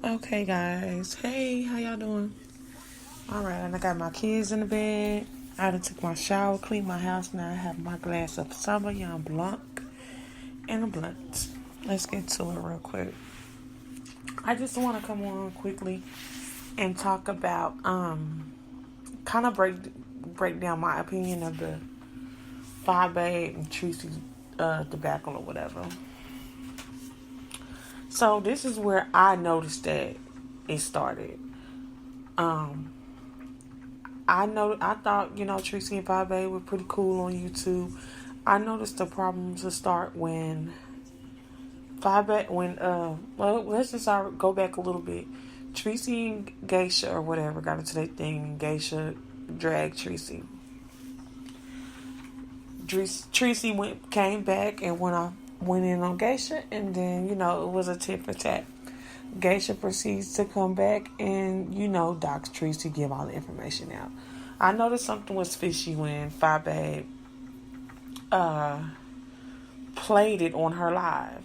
Okay, guys. Hey, how y'all doing? All right, and I got my kids in the bed. I done took my shower, cleaned my house. Now I have my glass of Sauvignon Blanc and a blunt. Let's get to it real quick. I just want to come on quickly and talk about, kind of break down my opinion of the Fyebabe and treecey debacle or whatever. So this is where I noticed that it started. Um, I thought, treecey and Fyebabe were pretty cool on YouTube. I noticed the problems would start when let's just go back a little bit. Treecey and Geisha or whatever got into their thing, and Geisha dragged Treecey. Treecey came back and went in on Geisha, and then it was a tit for tat. Geisha proceeds to come back and docs Treecey, give all the information out. I noticed something was fishy when Fyebabe played it on her live.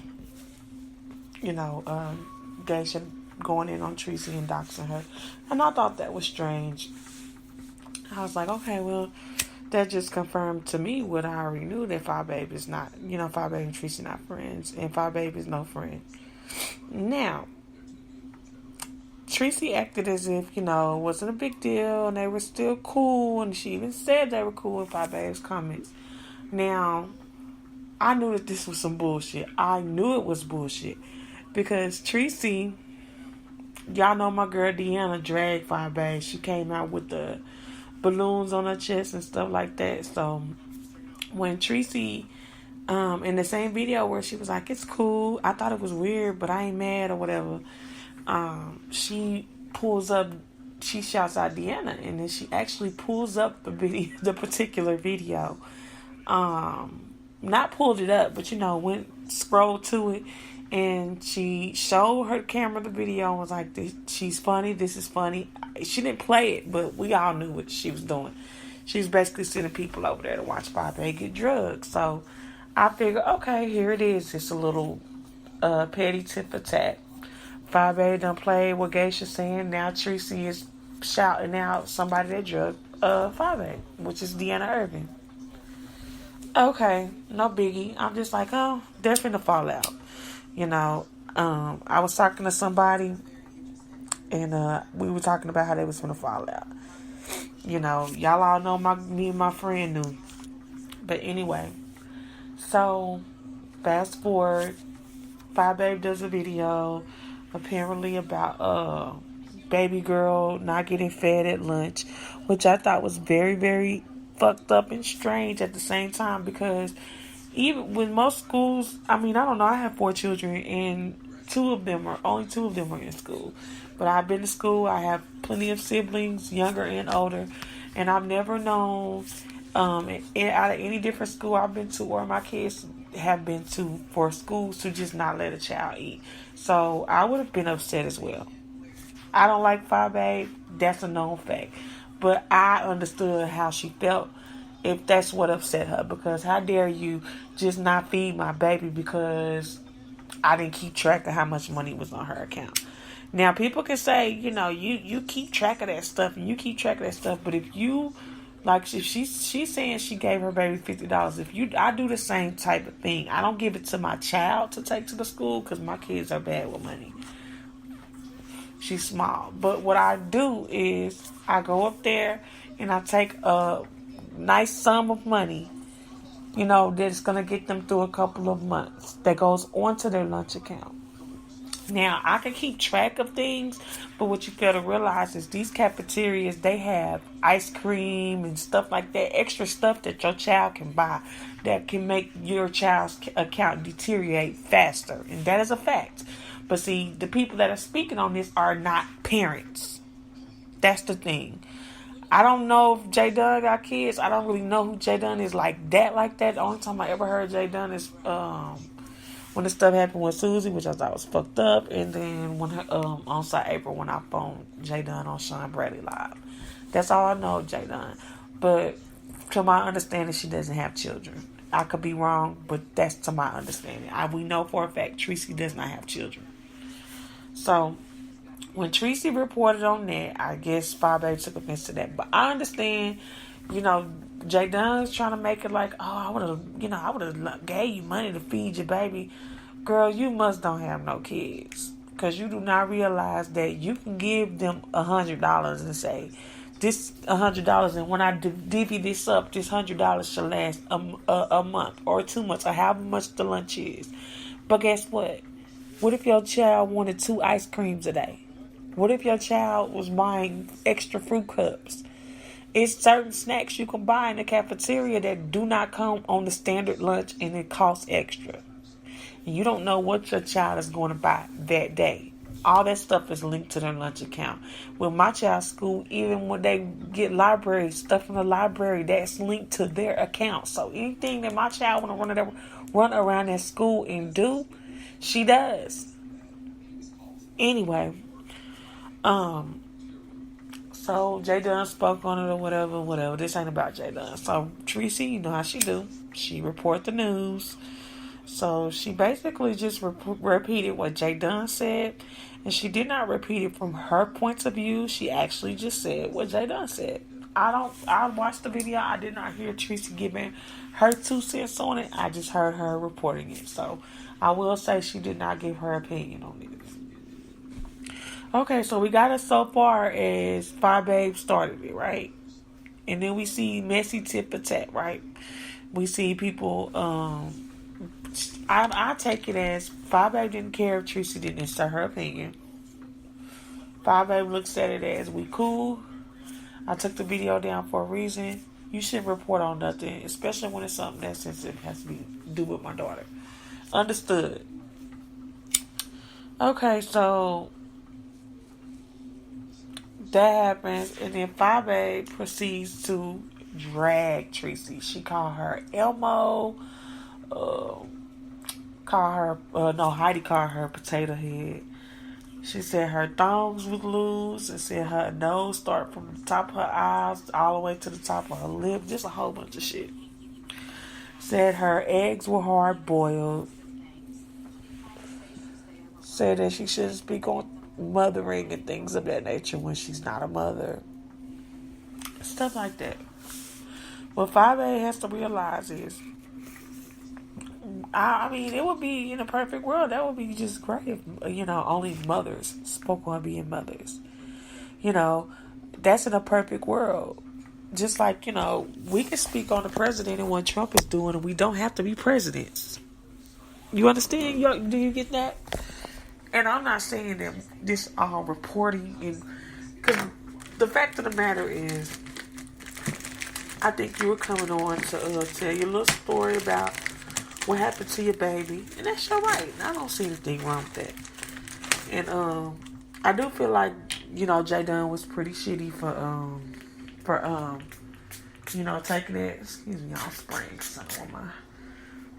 Geisha going in on Treecey and doxing her, and I thought that was strange. I was like, okay, well, that just confirmed to me what I already knew, that Fyebabe is not, Fyebabe and Treecey not friends, and Fyebabe is no friend. Now, Treecey acted as if, it wasn't a big deal, and they were still cool, and she even said they were cool in Fyebabe's comments. Now, I knew that this was some bullshit. I knew it was bullshit. Because Treecey, y'all know my girl Deanna dragged Fyebabe. She came out with the balloons on her chest and stuff like that. So when Treecey, in the same video where she was like, it's cool, I thought it was weird, but I ain't mad or whatever, she shouts out Deanna, and then she actually pulls up the particular video. Not pulled it up, but went scrolled to it, and she showed her camera the video and was like, she's funny, this is funny. She didn't play it, but we all knew what she was doing. She was basically sending people over there to watch Fyebabe get drugs. So I figured, okay, here it is. It's a little petty tit for tat. Fyebabe done played what Geisha's saying. Now Treecey is shouting out somebody that drugged Fyebabe, which is Deanna Irvin. Okay, no biggie. I'm just like, oh, they're finna fall out. I was talking to somebody, and we were talking about how they was finna fall out. Y'all all know me and my friend knew. But anyway, so fast forward, Fyebabe does a video apparently about baby girl not getting fed at lunch, which I thought was very, very fucked up and strange at the same time, because even with most schools, I don't know, I have 4 children, and only two of them are in school. But I've been to school, I have plenty of siblings, younger and older, and I've never known, out of any different school I've been to, or my kids have been to, for schools to just not let a child eat. So I would have been upset as well. I don't like Fyebabe, that's a known fact. But I understood how she felt if that's what upset her. Because how dare you just not feed my baby because I didn't keep track of how much money was on her account. Now, people can say, you keep track of that stuff, and you keep track of that stuff. But if you, like, if she's saying she gave her baby $50, I do the same type of thing. I don't give it to my child to take to the school because my kids are bad with money. She's small. But what I do is I go up there and I take a nice sum of money, that's going to get them through a couple of months, that goes onto their lunch account. Now, I can keep track of things, but what you got to realize is these cafeterias, they have ice cream and stuff like that, extra stuff that your child can buy that can make your child's account deteriorate faster. And that is a fact. But see, the people that are speaking on this are not parents. That's the thing. I don't know if J Dunn got kids. I don't really know who J Dunn is like that. The only time I ever heard J Dunn is when the stuff happened with Susie, which I thought was fucked up, and then when her on site April, when I phoned J Dunn on Sean Bradley Live. That's all I know of J Dunn. But to my understanding, she doesn't have children. I could be wrong, but that's to my understanding. We know for a fact Treecey does not have children. So When Treecey reported on that, I guess Fyebabe took offense to that. But I understand, you know, Jay Dunn's trying to make it like, oh, I would have gave you money to feed your baby. Girl, you must don't have no kids. Because you do not realize that you can give them $100 and say, this $100, and when I divvy this up, this $100 shall last a month or 2 months or however much the lunch is. But guess what? What if your child wanted 2 ice creams a day? What if your child was buying extra fruit cups? It's certain snacks you can buy in the cafeteria that do not come on the standard lunch and it costs extra. And you don't know what your child is going to buy that day. All that stuff is linked to their lunch account. With my child's school, even when they get library stuff from the library, that's linked to their account. So anything that my child want to run around at school and do, she does. Anyway, so Jay Dunn spoke on it or whatever. This ain't about Jay Dunn. So Treecey, you know how she do. She report the news. So she basically just repeated what Jay Dunn said, and she did not repeat it from her points of view. She actually just said what Jay Dunn said. I watched the video. I did not hear Treecey giving her 2 cents on it. I just heard her reporting it. So I will say she did not give her opinion on it. Okay, so we got it so far as Fyebabe started it, right? And then we see messy tip for tat, right? We see people, I take it as Fyebabe didn't care if Treecey didn't insert her opinion. Fyebabe looks at it as, we cool. I took the video down for a reason. You shouldn't report on nothing, especially when it's something that sensitive has to do with my daughter. Understood. Okay, so that happens, and then Fyebabe proceeds to drag Treecey. She called her Elmo. Heidi called her potato head. She said her thumbs was loose, and said her nose started from the top of her eyes all the way to the top of her lip. Just a whole bunch of shit. Said her eggs were hard boiled. Said that she shouldn't speak on mothering and things of that nature when she's not a mother. Stuff like that. What Fyebabe has to realize is, I mean, it would be, in a perfect world, that would be just great if, only mothers spoke on being mothers. That's in a perfect world. Just like, we can speak on the president and what Trump is doing, and we don't have to be presidents. You understand? Do you get that? And I'm not saying that this reporting, because the fact of the matter is, I think you were coming on to tell your little story about what happened to your baby, and that's your right. I don't see anything wrong with that. And I do feel like Jay Dunn was pretty shitty for taking that. Excuse me, y'all, spraying something on my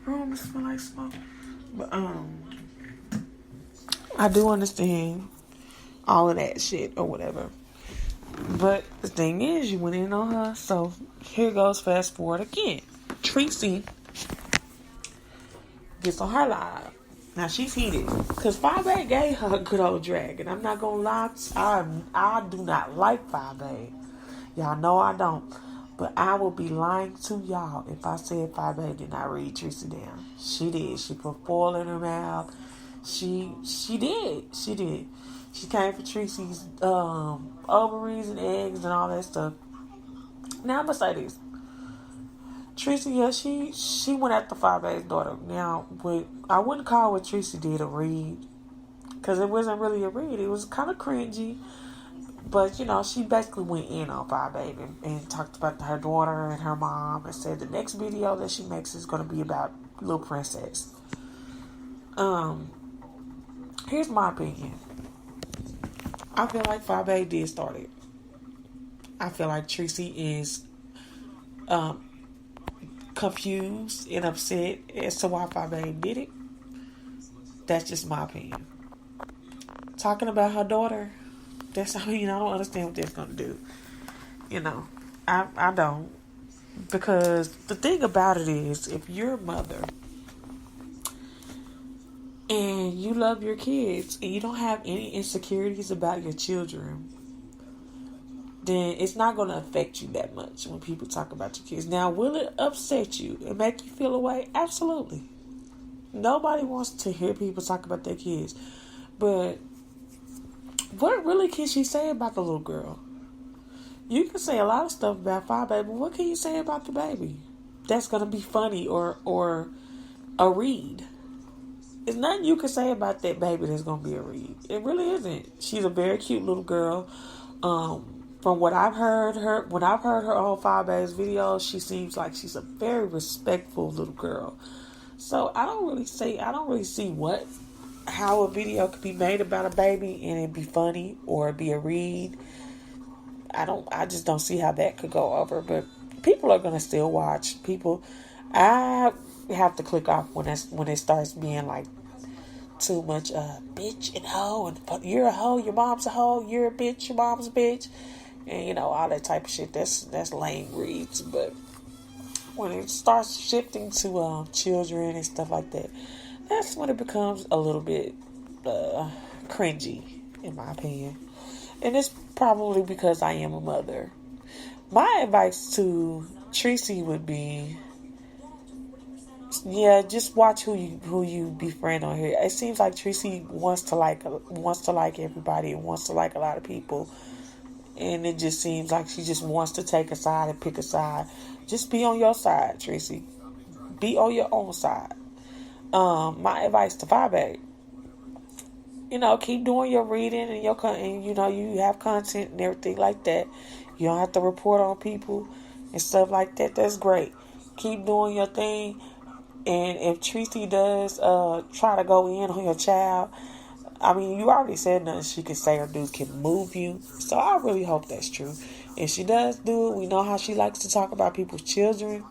room. It smell like smoke, but I do understand all of that shit or whatever. But the thing is, you went in on her, so here goes fast forward again. Treecey gets on her live. Now she's heated because Fyebabe gave her a good old drag, and I'm not gonna lie, I do not like Fyebabe. Y'all know I don't, but I will be lying to y'all if I said Fyebabe did not read Treecey down. She did. She put foil in her mouth. She did. She came for Treecey's ovaries and eggs and all that stuff. Now I'm gonna say this. Treecey, yeah, she went after Fyebabe's daughter. Now, I wouldn't call what Treecey did a read, because it wasn't really a read. It was kind of cringy, but she basically went in on Fyebabe and talked about her daughter and her mom, and said the next video that she makes is going to be about Little Princess. Here's my opinion. I feel like Fyebabe did start it. I feel like Treecey is confused and upset as to why Fyebabe did it. That's just my opinion. Talking about her daughter, I don't understand what that's going to do. I don't. Because the thing about it is, if you're a mother, and you love your kids and you don't have any insecurities about your children, then it's not going to affect you that much when people talk about your kids. Now, will it upset you and make you feel away? Absolutely. Nobody wants to hear people talk about their kids. But what really can she say about the little girl? You can say a lot of stuff about Fyebabe, but what can you say about the baby that's going to be funny or a read? There's nothing you can say about that baby that's going to be a read. It really isn't. She's a very cute little girl. From what I've heard when I've heard her on Fyebabe's videos, she seems like she's a very respectful little girl. So I don't really see how a video could be made about a baby and it be funny or it be a read. I just don't see how that could go over. But people are gonna still watch. I have to click off when it starts being like too much bitch and hoe and you're a hoe, your mom's a hoe, you're a bitch, your mom's a bitch, and all that type of shit. That's lame reads. But when it starts shifting to children and stuff like that, that's when it becomes a little bit cringy, in my opinion. And it's probably because I am a mother. My advice to Treecey would be, just watch who you befriend on here. It seems like Treecey wants to like everybody and wants to like a lot of people. And it just seems like she just wants to take a side and pick a side. Just be on your side, Treecey. Be on your own side. My advice to Fyebabe, keep doing your reading and you have content and everything like that. You don't have to report on people and stuff like that. That's great. Keep doing your thing. And if Treecey does try to go in on your child, you already said nothing she can say or do can move you. So I really hope that's true. If she does do it, we know how she likes to talk about people's children.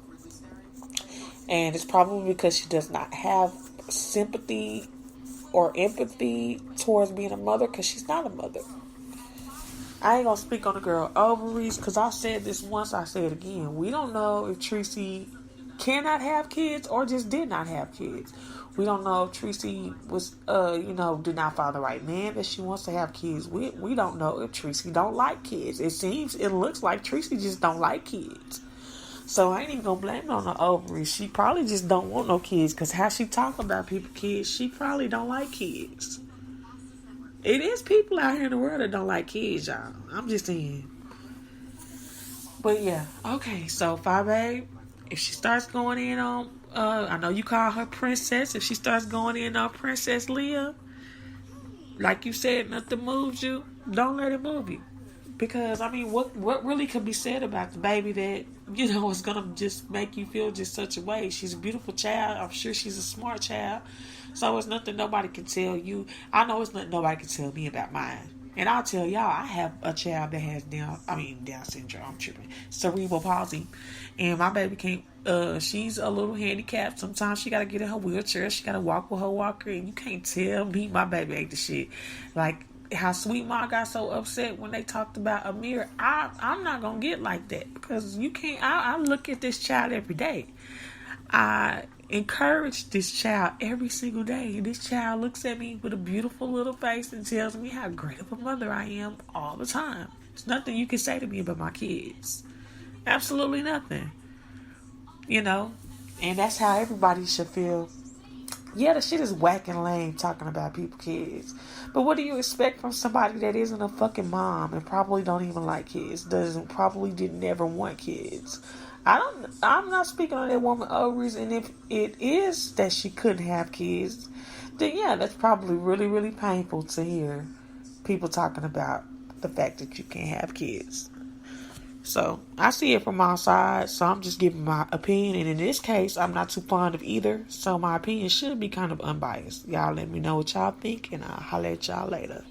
And it's probably because she does not have sympathy or empathy towards being a mother, because she's not a mother. I ain't going to speak on the girl ovaries, because I said this once, I say it again. We don't know if Treecey cannot have kids or just did not have kids. We don't know if Treecey was, did not find the right man that she wants to have kids with. We don't know if Treecey don't like kids. It looks like Treecey just don't like kids. So I ain't even gonna blame it on the ovaries. She probably just don't want no kids, because how she talk about people kids, she probably don't like kids. It is people out here in the world that don't like kids, y'all. I'm just saying. But yeah, okay. So Fyebabe, if she starts going in on, I know you call her princess. If she starts going in on Princess Leah, like you said, nothing moves you. Don't let it move you. Because, what really could be said about the baby that, is going to just make you feel just such a way? She's a beautiful child. I'm sure she's a smart child. So it's nothing nobody can tell you. I know it's nothing nobody can tell me about mine. And I'll tell y'all, I have a child that has Down syndrome. I'm tripping. Cerebral palsy. And my baby can't, she's a little handicapped. Sometimes she got to get in her wheelchair. She got to walk with her walker. And you can't tell me my baby ain't the shit. Like, how Sweet Ma got so upset when they talked about Amir. I'm not gonna get like that, because you can't. I look at this child every day. I encourage this child every single day. This child looks at me with a beautiful little face and tells me how great of a mother I am all the time. There's nothing you can say to me about my kids. Absolutely nothing. And that's how everybody should feel. Yeah, the shit is whack and lame talking about people's kids. But what do you expect from somebody that isn't a fucking mom and probably don't even like kids? Didn't ever want kids. I'm not speaking on that woman ovaries, and if it is that she couldn't have kids, then yeah, that's probably really, really painful to hear people talking about the fact that you can't have kids. So I see it from my side, so I'm just giving my opinion, and in this case, I'm not too fond of either, so my opinion should be kind of unbiased. Y'all let me know what y'all think, and I'll holler at y'all later.